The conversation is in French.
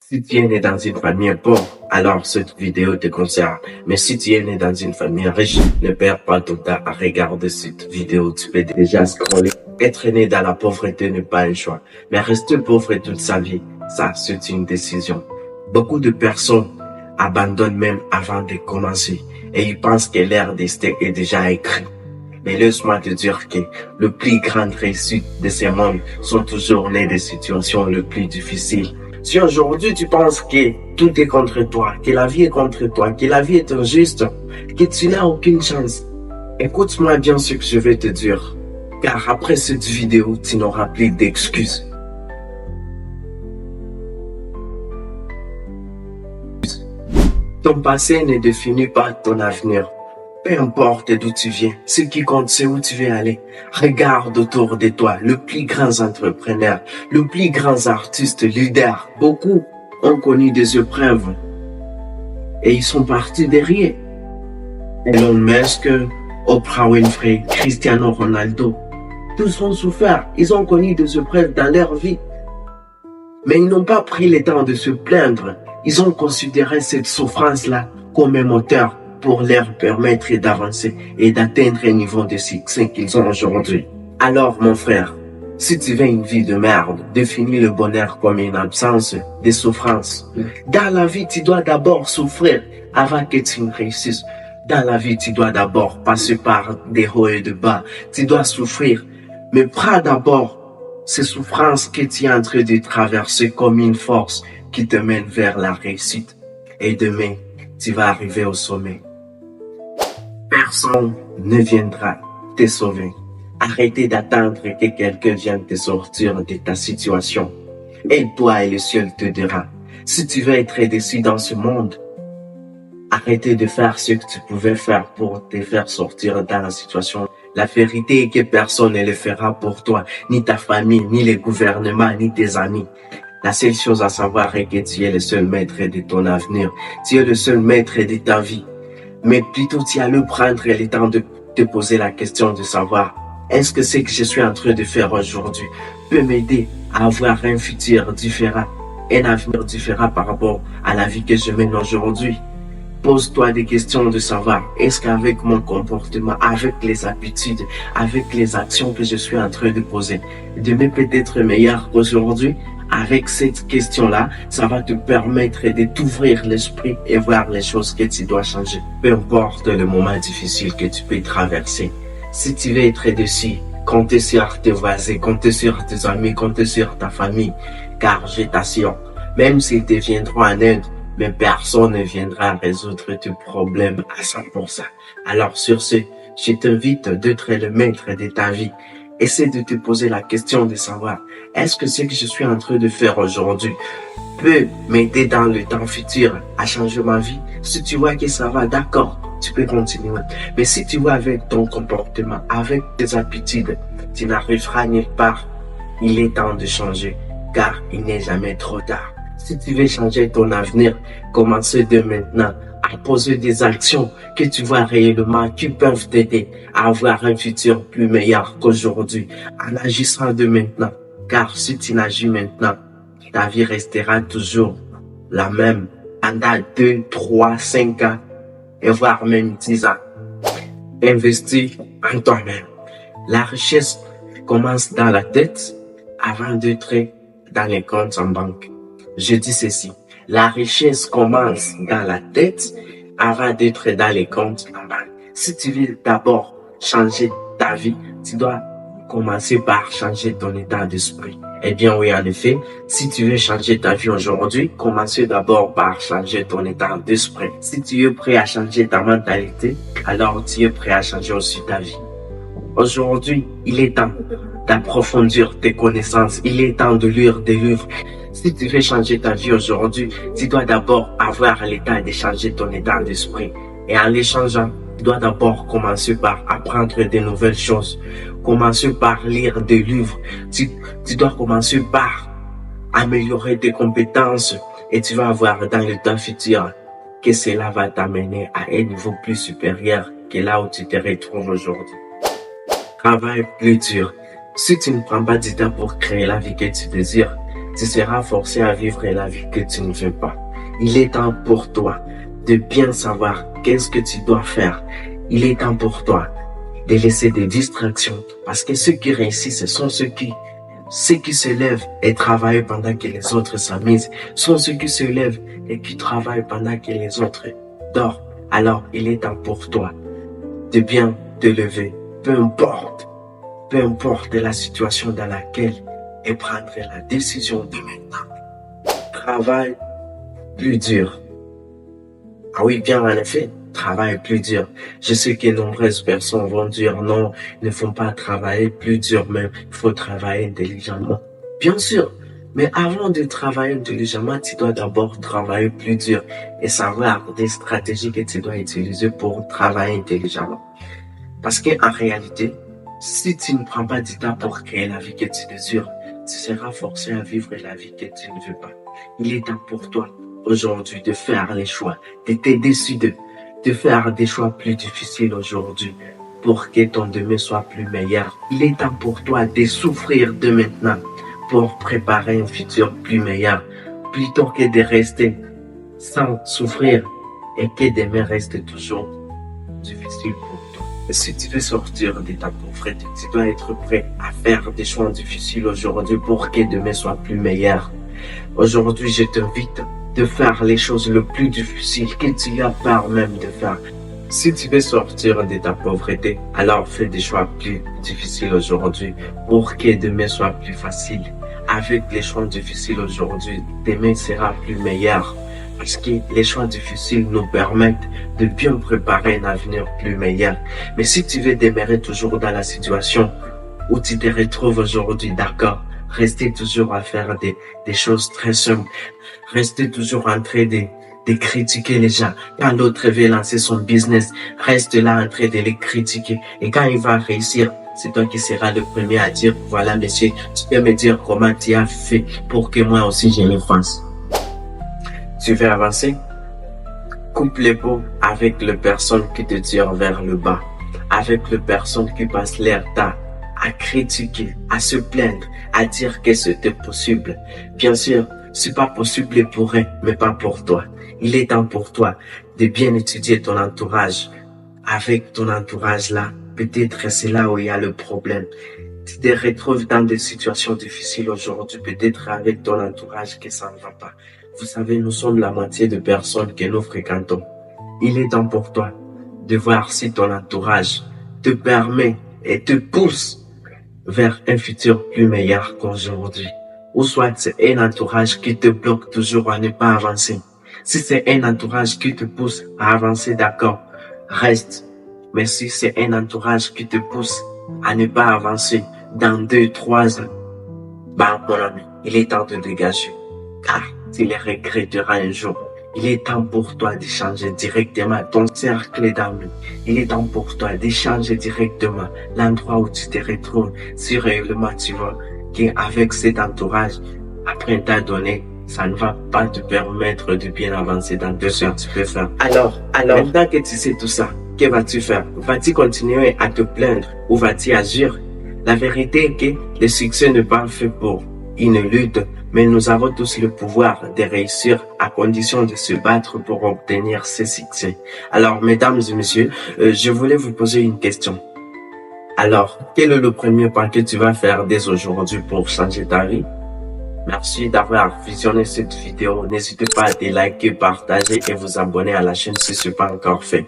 Si tu es né dans une famille pauvre, alors cette vidéo te concerne. Mais si tu es né dans une famille riche, ne perds pas ton temps à regarder cette vidéo. Tu peux déjà scroller. Être né dans la pauvreté n'est pas un choix. Mais rester pauvre toute sa vie, ça, c'est une décision. Beaucoup de personnes abandonnent même avant de commencer. Et ils pensent que leur destin est déjà écrit. Mais laisse-moi te dire que le plus grand réussite de ces mondes sont toujours nés des situations les plus difficiles. Si aujourd'hui tu penses que tout est contre toi, que la vie est contre toi, que la vie est injuste, que tu n'as aucune chance, écoute-moi bien ce que je vais te dire. Car après cette vidéo, tu n'auras plus d'excuses. Ton passé ne définit pas ton avenir. Peu importe d'où tu viens, ce qui compte, c'est où tu veux aller. Regarde autour de toi, le plus grand entrepreneur, le plus grand artiste, leader. Beaucoup ont connu des épreuves et ils sont partis derrière. Elon Musk, Oprah Winfrey, Cristiano Ronaldo, tous ont souffert. Ils ont connu des épreuves dans leur vie. Mais ils n'ont pas pris le temps de se plaindre. Ils ont considéré cette souffrance-là comme un moteur pour leur permettre d'avancer et d'atteindre un niveau de succès qu'ils ont aujourd'hui. Alors, mon frère, si tu veux une vie de merde, définis le bonheur comme une absence de souffrance. Dans la vie, tu dois d'abord souffrir avant que tu ne réussisses. Dans la vie, tu dois d'abord passer par des hauts et des bas. Tu dois souffrir. Mais prends d'abord ces souffrances que tu es en train de traverser comme une force qui te mène vers la réussite. Et demain, tu vas arriver au sommet. Personne ne viendra te sauver. Arrêtez d'attendre que quelqu'un vienne te sortir de ta situation. Et toi et le ciel te dira. Si tu veux être déçu dans ce monde, arrêtez de faire ce que tu pouvais faire pour te faire sortir dans la situation. La vérité est que personne ne le fera pour toi, ni ta famille, ni le gouvernement, ni tes amis. La seule chose à savoir est que tu es le seul maître de ton avenir. Tu es le seul maître de ta vie. Mais plutôt tu as le prendre le temps de te poser la question de savoir est-ce que ce que je suis en train de faire aujourd'hui peut m'aider à avoir un futur différent, un avenir différent par rapport à la vie que je mène aujourd'hui. Pose-toi des questions de savoir est-ce qu'avec mon comportement, avec les habitudes, avec les actions que je suis en train de poser, demain peut être meilleur qu'aujourd'hui. Avec cette question-là, ça va te permettre de t'ouvrir l'esprit et voir les choses que tu dois changer. Peu importe le moment difficile que tu peux traverser. Si tu veux être déçu, comptez sur tes voisins, comptez sur tes amis, comptez sur ta famille. Car je t'assure, même s'ils te viendront en aide, mais personne ne viendra résoudre tes problèmes à 100%. Alors sur ce, je t'invite d'être le maître de ta vie. Essaie de te poser la question de savoir, est-ce que ce que je suis en train de faire aujourd'hui peut m'aider dans le temps futur à changer ma vie? Si tu vois que ça va, d'accord, tu peux continuer. Mais si tu vois avec ton comportement, avec tes habitudes, tu n'arriveras nulle part, il est temps de changer, car il n'est jamais trop tard. Si tu veux changer ton avenir, commencez dès maintenant à poser des actions que tu vois réellement qui peuvent t'aider à avoir un futur plus meilleur qu'aujourd'hui en agissant de maintenant. Car si tu n'agis maintenant, ta vie restera toujours la même pendant 2, 3, 5 ans et voire même 10 ans. Investis en toi-même. La richesse commence dans la tête avant d'être dans les comptes en banque. Je dis ceci. La richesse commence dans la tête avant d'être dans les comptes en banque. Si tu veux d'abord changer ta vie, tu dois commencer par changer ton état d'esprit. Eh bien oui, en effet, si tu veux changer ta vie aujourd'hui, commencez d'abord par changer ton état d'esprit. Si tu es prêt à changer ta mentalité, alors tu es prêt à changer aussi ta vie. Aujourd'hui, il est temps d'approfondir tes connaissances. Il est temps de lire des livres. Si tu veux changer ta vie aujourd'hui, tu dois d'abord avoir l'état de changer ton état d'esprit. Et en les changeant, tu dois d'abord commencer par apprendre de nouvelles choses. Commencer par lire des livres. Tu dois commencer par améliorer tes compétences. Et tu vas voir dans le temps futur que cela va t'amener à un niveau plus supérieur que là où tu te retrouves aujourd'hui. Travaille plus dur. Si tu ne prends pas du temps pour créer la vie que tu désires, tu seras forcé à vivre la vie que tu ne veux pas. Il est temps pour toi de bien savoir qu'est-ce que tu dois faire. Il est temps pour toi de laisser des distractions parce que ceux qui réussissent, ce sont ceux qui se lèvent et travaillent pendant que les autres s'amusent, sont ceux qui se lèvent et qui travaillent pendant que les autres dorment. Alors, il est temps pour toi de bien te lever, peu importe la situation dans laquelle et prendre la décision de maintenant. Travaille plus dur. Ah oui, bien en effet, travaille plus dur. Je sais que nombreuses personnes vont dire non, il ne faut pas travailler plus dur, mais il faut travailler intelligemment. Bien sûr, mais avant de travailler intelligemment, tu dois d'abord travailler plus dur et savoir des stratégies que tu dois utiliser pour travailler intelligemment. Parce qu'en réalité, si tu ne prends pas du temps pour créer la vie que tu désires, tu seras forcé à vivre la vie que tu ne veux pas. Il est temps pour toi aujourd'hui de faire les choix, de te décider, de faire des choix plus difficiles aujourd'hui pour que ton demain soit plus meilleur. Il est temps pour toi de souffrir de maintenant pour préparer un futur plus meilleur, plutôt que de rester sans souffrir et que demain reste toujours difficile pour toi. Et si tu veux sortir de ta pauvreté, tu dois être prêt à faire des choix difficiles aujourd'hui pour que demain soit plus meilleur. Aujourd'hui, je t'invite de faire les choses les plus difficiles que tu as peur même de faire. Si tu veux sortir de ta pauvreté, alors fais des choix plus difficiles aujourd'hui pour que demain soit plus facile. Avec les choix difficiles aujourd'hui, demain sera plus meilleur. Parce que les choix difficiles nous permettent de bien préparer un avenir plus meilleur. Mais si tu veux demeurer toujours dans la situation où tu te retrouves aujourd'hui, d'accord, rester toujours à faire des choses très simples, rester toujours en train de critiquer les gens. Quand l'autre veut lancer son business, reste là en train de les critiquer. Et quand il va réussir, c'est toi qui seras le premier à dire, voilà monsieur, tu peux me dire comment tu as fait pour que moi aussi je le fasse. Tu veux avancer? Coupe les pots avec les personnes qui te tirent vers le bas, avec les personnes qui passent leur temps à critiquer, à se plaindre, à dire que c'était possible. Bien sûr, c'est pas possible pour eux, mais pas pour toi. Il est temps pour toi de bien étudier ton entourage. Avec ton entourage là, peut-être c'est là où il y a le problème. Tu te retrouves dans des situations difficiles aujourd'hui, peut-être avec ton entourage que ça ne va pas. Vous savez, nous sommes la moitié de personnes que nous fréquentons. Il est temps pour toi de voir si ton entourage te permet et te pousse vers un futur plus meilleur qu'aujourd'hui. Ou soit c'est un entourage qui te bloque toujours à ne pas avancer. Si c'est un entourage qui te pousse à avancer, d'accord, reste. Mais si c'est un entourage qui te pousse à ne pas avancer dans 2-3 ans, mon ami, il est temps de dégager. Car tu les regretteras un jour. Il est temps pour toi de changer directement ton cercle d'amis. Il est temps pour toi de changer directement l'endroit où tu te retrouves. Si réellement tu vois qu'avec cet entourage, après un temps donné, ça ne va pas te permettre de bien avancer dans ce que tu peux faire. Alors, maintenant que tu sais tout ça, que vas-tu faire? Vas-tu continuer à te plaindre ou vas-tu agir? La vérité est que le succès n'est pas fait pour une lutte, mais nous avons tous le pouvoir de réussir à condition de se battre pour obtenir ce succès. Alors, mesdames et messieurs, je voulais vous poser une question. Alors, quel est le premier pas que tu vas faire dès aujourd'hui pour changer ta vie? Merci d'avoir visionné cette vidéo. N'hésitez pas à liker, partager et vous abonner à la chaîne si ce n'est pas encore fait.